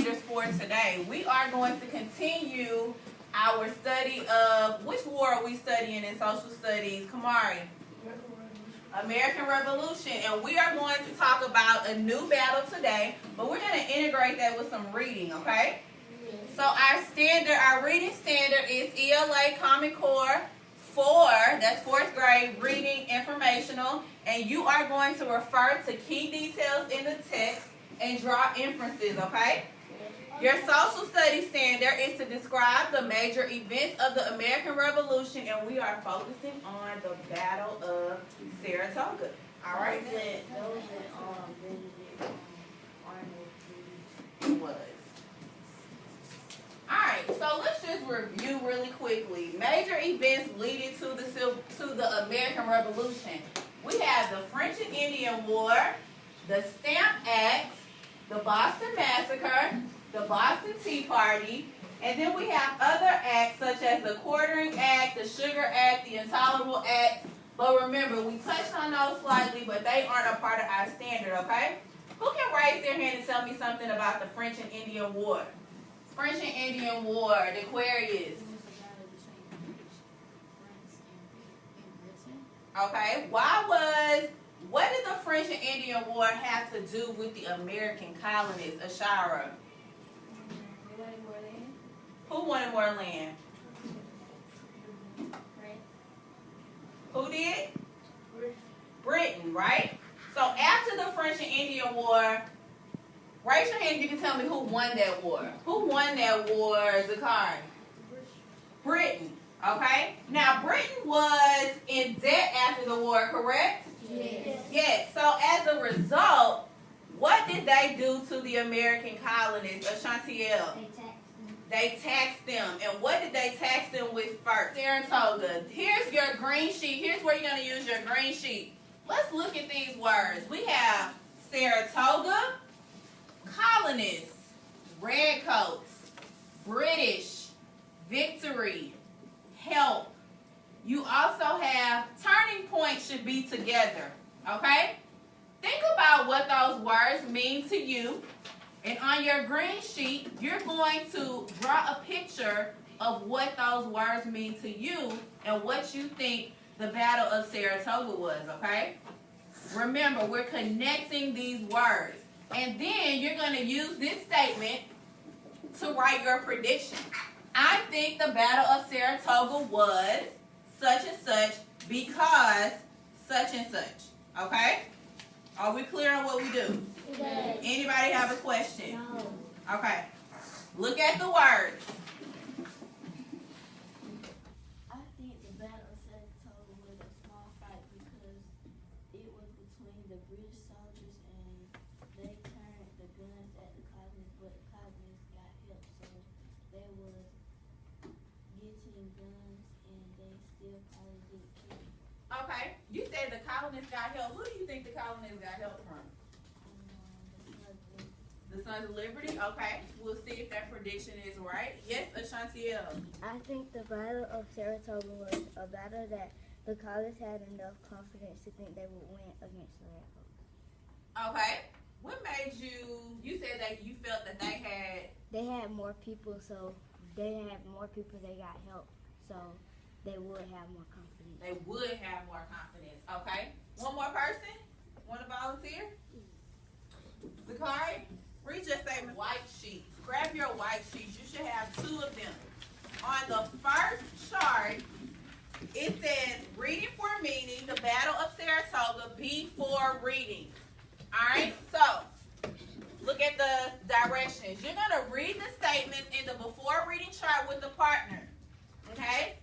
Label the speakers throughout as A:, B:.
A: readers for today. We are going to continue our study of, which war are we studying in social studies, Kamari? American Revolution. And we are going to talk about a new battle today, but we're going to integrate that with some reading, okay? So our reading standard is ELA Common Core 4, that's 4th grade, reading informational, and you are going to refer to key details in the text and draw inferences, okay? Your social studies standard is to describe the major events of the American Revolution, and we are focusing on the Battle of Saratoga. All right? Was. All right, so let's just review really quickly. Major events leading to the American Revolution. We have the French and Indian War, the Stamp Act, the Boston Massacre, the Boston Tea Party, and then we have other acts such as the Quartering Act, the Sugar Act, the Intolerable Act. But remember, we touched on those slightly, but they aren't a part of our standard, okay? Who can raise their hand and tell me something about the French and Indian War? French and Indian War, the Aquarius. Okay, what did the French and Indian War have to do with the American colonists, Ashara? Who wanted more land? Who did? Britain, right? So after the French and Indian War, raise your hand if you can tell me who won that war. Who won that war, Zakari? Britain, okay? Now, Britain was in debt after the war, correct?
B: Yes.
A: Yes. So as a result, what did they do to the American colonists, Ashantiel? They taxed them. And what did they tax them with first? Saratoga. Here's your green sheet. Here's where you're going to use your green sheet. Let's look at these words. We have Saratoga, colonists, redcoats, British, victory, help. You also have turning point should be together, okay? Think about what those words mean to you. And on your green sheet, you're going to draw a picture of what those words mean to you and what you think the Battle of Saratoga was, okay? Remember, we're connecting these words. And then you're going to use this statement to write your prediction. I think the Battle of Saratoga was such and such because such and such. Okay? Are we clear on what we do?
B: Yes.
A: Anybody have a question?
B: No.
A: Okay. Look at the words.
C: I think the Battle of Saratoga was a small fight because it was between the British soldiers and they turned the guns at the colonists, but the colonists got help, so they was getting guns and they still probably didn't kill them.
A: Okay. You said the colonists got help. Who do you think the colonists got help from? The Sons of Liberty? Okay. We'll see if that prediction is right. Yes, Ashantiel.
B: I think the Battle of Saratoga was a battle that the colonists had enough confidence to think they would win against the redcoats.
A: Okay. What made you said that you felt that they
B: had more people, so they got help, so they would have more confidence.
A: They would have more confidence. Okay. One more person? Want to volunteer? Zakari, read your statement. White sheets. Grab your white sheets. You should have 2 of them. On the first chart, it says reading for meaning, the Battle of Saratoga, before reading. All right? So, look at the directions. You're going to read the statements in the before reading chart with the partner. Okay?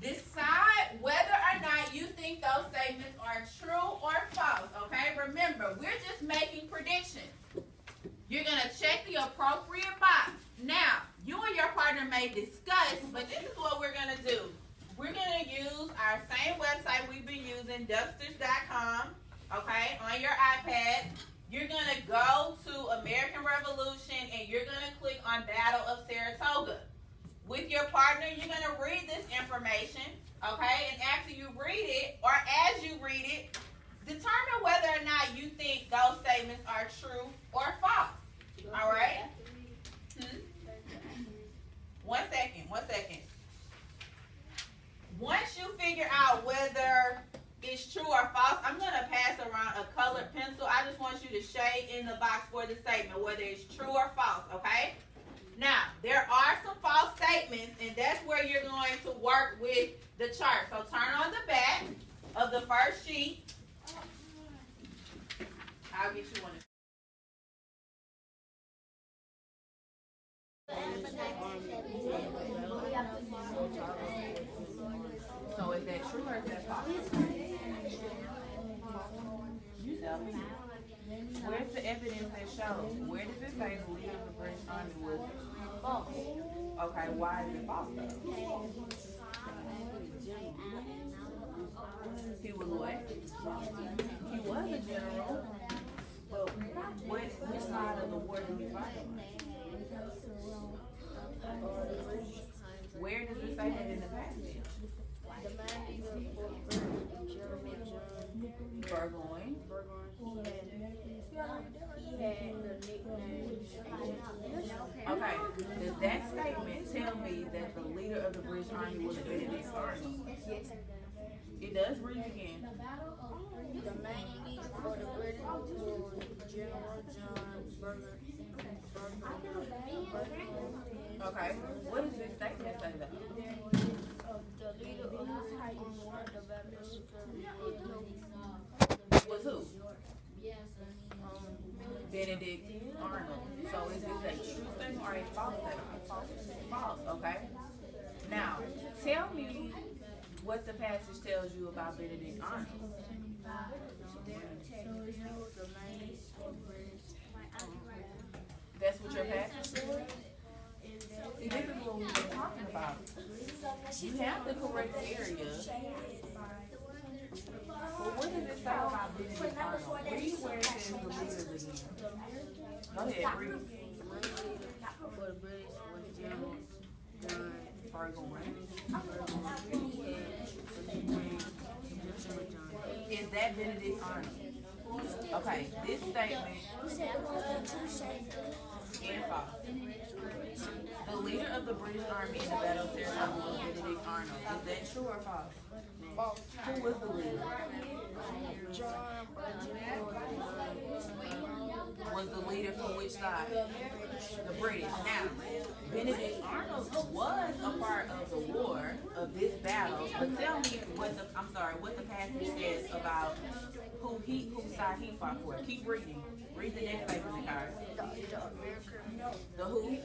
A: Decide whether or not you think those statements are true or false, okay? Remember, we're just making predictions. You're going to check the appropriate box. Now, you and your partner may discuss, but this is what we're going to do. We're going to use our same website we've been using, Ducksters.com, okay, on your iPad. You're going to go to American Revolution, and you're going to click on Battle of Saratoga. With your partner, you're going to read this information, okay? And after you read it, or as you read it, determine whether or not you think those statements are true or false, all right? 1 second, 1 second. Once you figure out whether it's true or false, I'm going to pass around a colored pencil. I just want you to shade in the box for the statement, whether it's true or false, okay? Now, there are some false statements, and that's where you're going to work with the chart. So turn on the back of the first sheet. I'll get you one. So is that true or is that false? You tell me. Where's the evidence that shows? Where does it say the leader of the British Army was false? Okay, why is it false though? He was what? He was a general. But which side of the war did he fight on? Where does it say that in the passage? Burgoyne. Okay, does that statement tell me that the leader of the British Army was Benedict Arnold? It does. Read it again.
B: The main leader for the British was General John Burger.
A: Okay, what does this statement say though?
B: The leader of the Battle of Saratoga
A: Was who? Benedict Arnold. So is this a true statement or a false statement? False, okay? Now, tell me what the passage tells you about Benedict Arnold. That's what your passage says? See, this is what we've been talking about. You have the correct area. But what does it say about Benedict Arnold? Read where it says the leaders again. Go ahead, read.
B: for the British was General John
A: Burgoyne.
B: John.
A: Is that Benedict Arnold? Okay, this statement and false. The leader of the British Army in the Battle of Saratoga was Benedict Arnold. Is that true or false?
B: False.
A: Who was the leader?
B: John
A: Was the leader from which side? The British. Now, Benedict Arnold was a part of the war of this battle, but tell me what the passage says about whose side he fought for. Keep reading. Read the next statement, card. The who?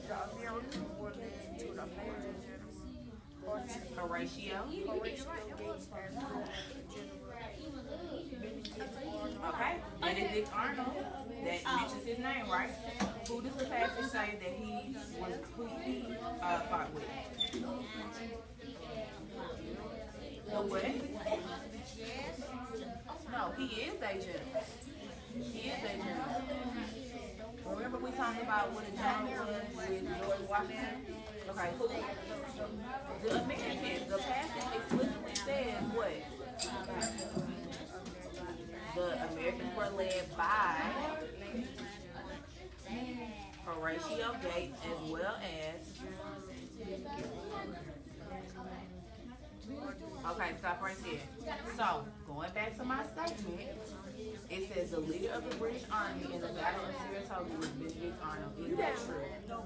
A: Horatio. Okay. Benedict Arnold. That mentions his name, right? Who does the passage say that he fought with? The what? No, he is a general. He is a general. Remember we talked about what a general was with George Washington? Okay, who? The Americans. The passage explicitly says what? The Americans were led by Horatio Gates as well as... Okay, stop right there. So, going back to my statement, it says the leader of the British Army in the Battle of Saratoga was Benedict Arnold. Is that true? No.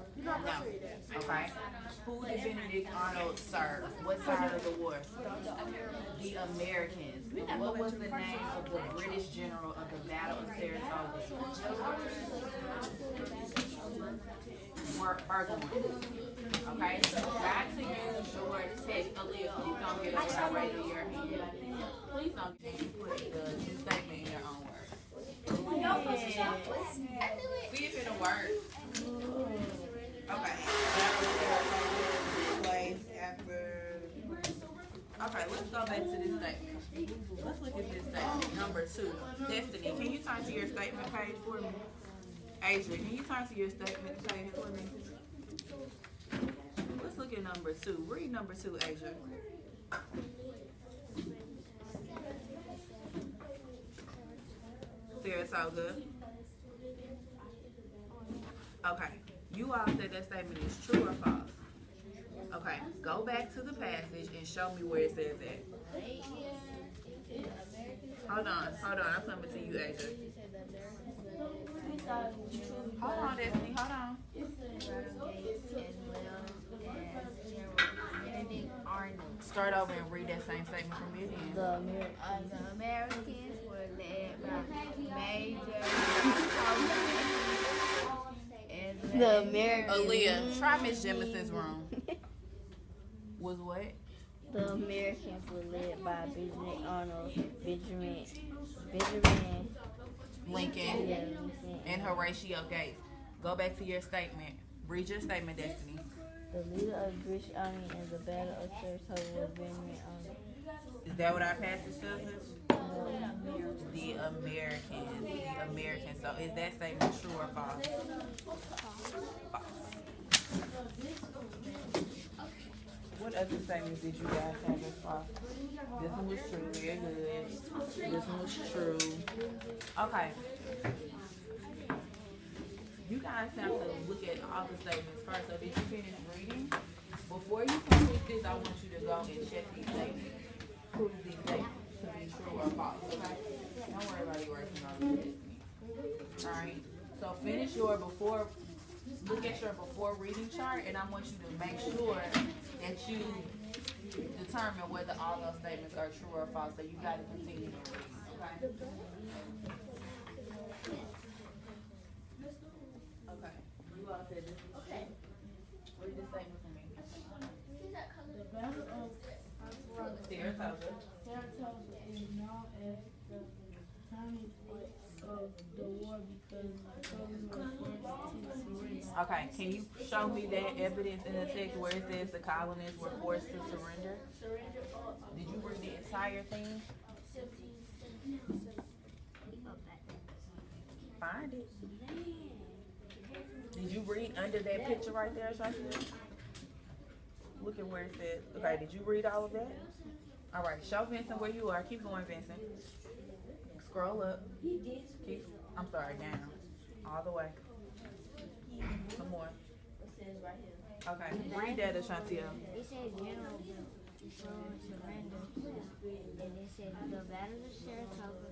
A: Okay. Who did Benedict Arnold serve? What side of the war? The Americans. What was the name of the British general of the Battle of Saratoga? Burgoyne. Okay, so got to use your text. Aaliyah, please don't get it right in your hand. Please don't put the statement in your own words. See if it'll work. Okay. Okay, let's go back to this statement. Let's look at this statement. Number 2. Destiny, can you turn to your statement page for me? Adrian, can you turn to your statement page for me? Let's look at number 2. Read number 2, Adrian. Saratoga. Okay. You all said that statement is true or false? Okay, go back to the passage and show me where it says that. Hold on. I'm coming to you, Asia. Hold on, Destiny. Hold on. Start over and read that same statement from me again.
B: The Americans were led by Major The Americans.
A: Aaliyah, try Miss Jemison's room. Was what?
B: The Americans were led by Benjamin Arnold, Benjamin
A: Lincoln,
B: yeah,
A: and Horatio Gates. Go back to your statement. Read your statement, Destiny.
B: The leader of the British Army in the Battle of Saratoga was Benjamin Arnold.
A: Is that what our passage says? The Americans. So is that statement true or false? False. What other statements did you guys have as false? This one was true. Very good. This one was true. Okay. You guys have to look at all the statements first. So did you finish reading? Before you complete this, I want you to go and check these statements. Prove these statements to be true or false. Okay? Don't worry about you working on this. Alright? So finish your before, look at your before reading chart, and I want you to make sure that you determine whether all those statements are true or false. So you got to continue to read. Okay? Okay. You all said this. Okay. What did this statement for me?
C: The Battle of
A: Saratoga.
C: Saratoga is known as the turning point of the war because soldiers were forced to surrender.
A: Okay, can you show me that evidence in the text where it says the colonists were forced to surrender? Did you read the entire thing? Find it. Did you read under that picture right there, Shasha? Look at where it says. Okay, did you read all of that? All right, show Vincent where you are. Keep going, Vincent. Scroll up. I'm sorry, down. All the way. Some more. Okay, read that, Ashanti.
B: It says General surrender, and it says the Battle of Saratoga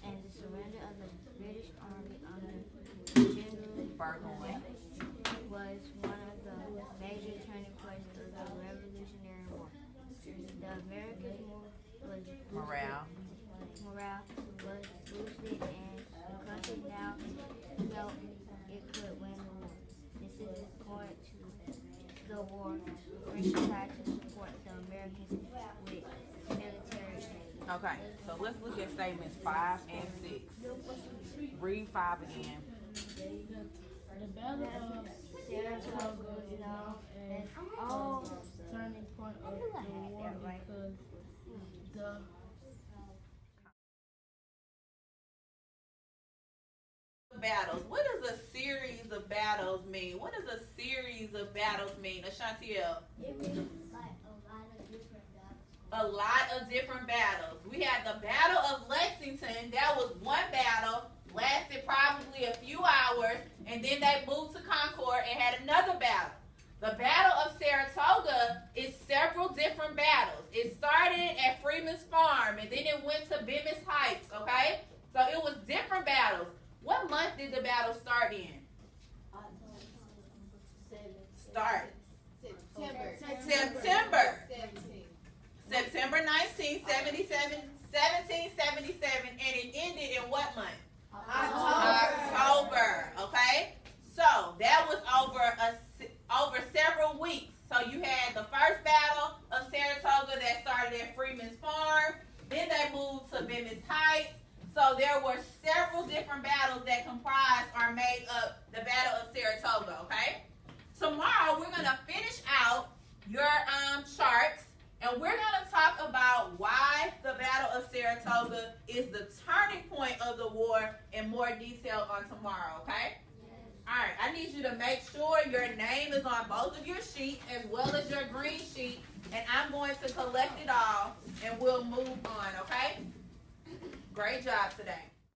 B: and the surrender of the British Army under General
A: Burgoyne
B: was one of the major turning points of the Revolutionary War. The Americans'
A: morale
B: was boosted, and the country now felt it could win the war. This is important to the war. British tried to support the Americans with military aid.
A: Okay, so let's look at statements 5 and 6. Read 5 again.
C: The Battle of Saratoga is known as the turning point of the war because the
A: Battles. What does a series of battles mean? What does a series of battles mean, Ashantiel?
B: It means like
A: A lot of different battles. We had the Battle of Lexington. That was one battle. Lasted probably a few hours. And then they moved to Concord and had another battle. The Battle of Saratoga is several different battles. It started at Freeman's Farm, and then it went to Bemis Heights, okay? So it was different battles. What month did the battle start in? September 1977, 1777, and it ended in what month? October, okay? So that was over several weeks. So you had the first Battle of Saratoga that started at Freeman's Farm. Then they moved to Bemis Heights. So there were several different battles that comprised or made up the Battle of Saratoga, okay? Tomorrow we're going to finish out your charts, and we're going to talk about why the Battle of Saratoga is the turning point of the war in more detail on tomorrow, okay? All right, I need you to make sure your name is on both of your sheets as well as your green sheet, and I'm going to collect it all, and we'll move on, okay? Great job today.